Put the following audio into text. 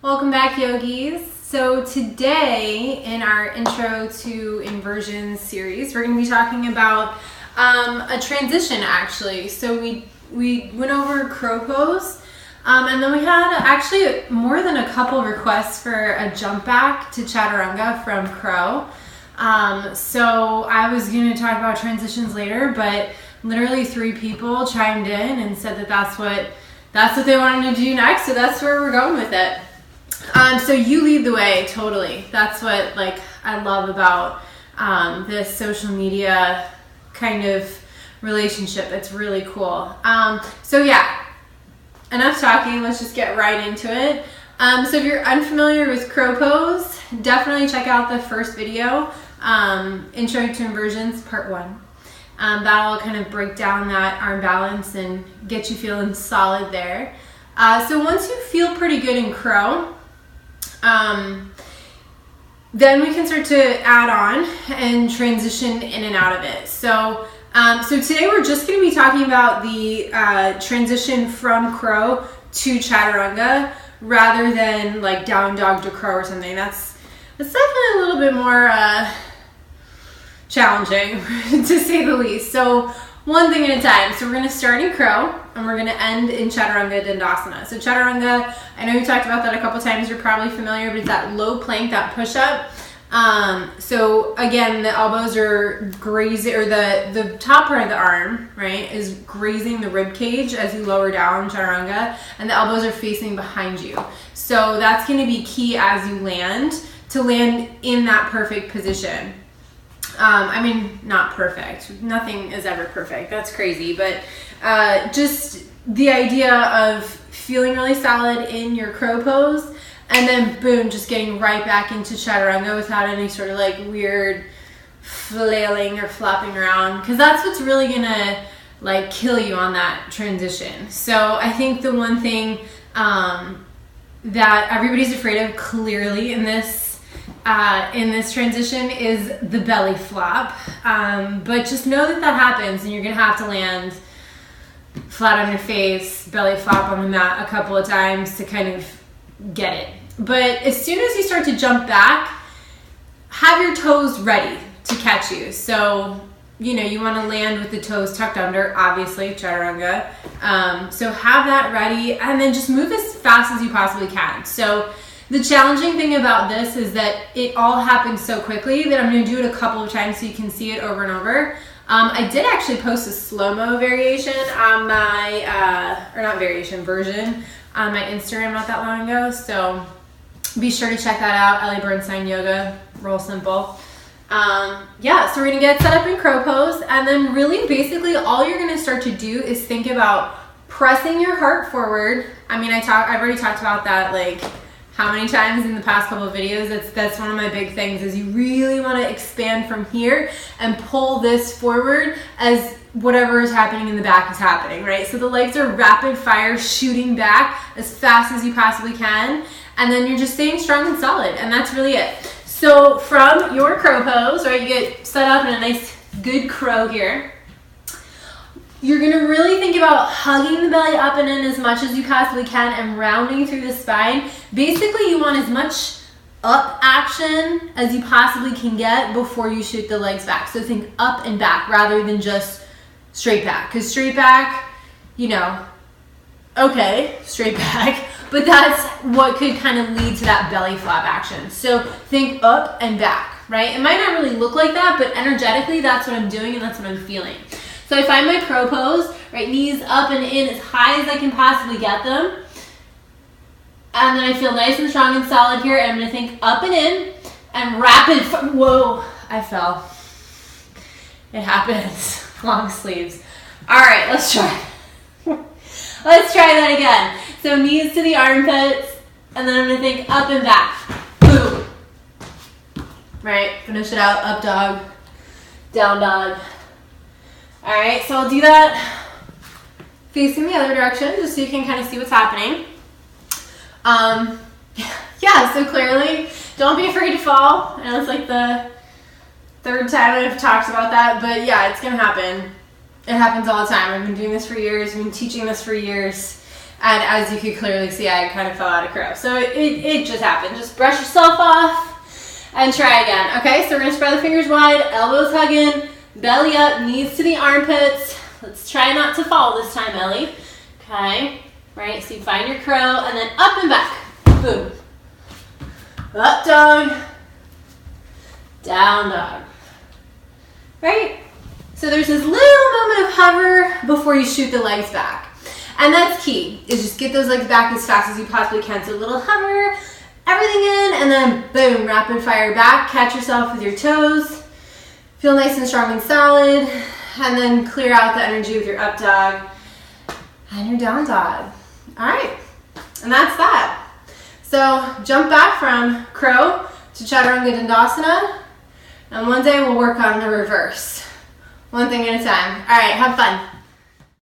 Welcome back, yogis. So today in our Intro to Inversions series, we're going to be talking about a transition actually. So we went over crow pose and then we had actually more than a couple requests for a jump back to Chaturanga from crow. So I was going to talk about transitions later, but literally 3 people chimed in and said that that's what they wanted to do next. So that's where we're going with it. So you lead the way, totally. That's what I love about this social media kind of relationship. It's really cool. So yeah, enough talking. Let's just get right into it. So if you're unfamiliar with crow pose, definitely check out the first video, Intro to Inversions Part 1. That'll kind of break down that arm balance and get you feeling solid there. So once you feel pretty good in crow, then we can start to add on and transition in and out of it. So today we're just going to be talking about the transition from crow to Chaturanga rather than like down dog to crow or something. That's definitely a little bit more challenging to say the least. So one thing at a time. So we're going to start in crow and we're going to end in Chaturanga dandasana. So Chaturanga, I know we talked about that a couple times. You're probably familiar, but it's that low plank, that push up. So again, the elbows are grazing, or the top part of the arm, right, is grazing the rib cage as you lower down Chaturanga, and the elbows are facing behind you. So that's going to be key as you land, to land in that perfect position. I mean, not perfect. Nothing is ever perfect. That's crazy. But just the idea of feeling really solid in your crow pose and then boom, just getting right back into Chaturanga without any sort of weird flailing or flopping around. Because that's what's really going to kill you on that transition. So I think the one thing that everybody's afraid of clearly in this transition is the belly flop, but just know that happens and you're gonna have to land flat on your face, belly flop on the mat a couple of times to kind of get it. But as soon as you start to jump back, have your toes ready to catch you. So you want to land with the toes tucked under, obviously Chaturanga. So have that ready and then just move as fast as you possibly can. So the challenging thing about this is that it all happens so quickly that I'm going to do it a couple of times so you can see it over and over. I did actually post a slow-mo variation on my, version on my Instagram not that long ago. So be sure to check that out. Ellie Bernstein Yoga, real simple. So we're going to get set up in crow pose. And then really basically all you're going to start to do is think about pressing your heart forward. I mean, I've already talked about that how many times in the past couple of videos. That's one of my big things, is you really want to expand from here and pull this forward as whatever is happening in the back is happening, right? So the legs are rapid fire shooting back as fast as you possibly can, and then you're just staying strong and solid, and that's really it. So from your crow pose, right, you get set up in a nice good crow here. You're going to really think about hugging the belly up and in as much as you possibly can and rounding through the spine. Basically, you want as much up action as you possibly can get before you shoot the legs back. So think up and back rather than just straight back. Because straight back, straight back. But that's what could kind of lead to that belly flop action. So think up and back, right? It might not really look like that, but energetically, that's what I'm doing and that's what I'm feeling. So I find my crow pose, right, knees up and in as high as I can possibly get them. And then I feel nice and strong and solid here. And I'm gonna think up and in and whoa, I fell. It happens, long sleeves. All right, let's try. Let's try that again. So knees to the armpits, and then I'm gonna think up and back, boom. Right, finish it out, up dog, down dog. All right, so I'll do that facing the other direction just so you can kind of see what's happening. So clearly, don't be afraid to fall. I know it's the 3rd time I've talked about that, but yeah, it's gonna happen. It happens all the time. I've been doing this for years. I've been teaching this for years. And as you could clearly see, I kind of fell out of crow. So it just happened. Just brush yourself off and try again. Okay, so we're gonna spread the fingers wide, elbows hugging, belly up, knees to the armpits. Let's try not to fall this time, Ellie. Okay, right, so you find your crow and then up and back. Boom. Up dog, down dog. Right? So there's this little moment of hover before you shoot the legs back. And that's key, is just get those legs back as fast as you possibly can. So a little hover, everything in, and then boom, rapid fire back. Catch yourself with your toes. Feel nice and strong and solid. And then clear out the energy with your up dog and your down dog. All right, and that's that. So jump back from crow to Chaturanga Dandasana. And one day we'll work on the reverse. One thing at a time. All right, have fun.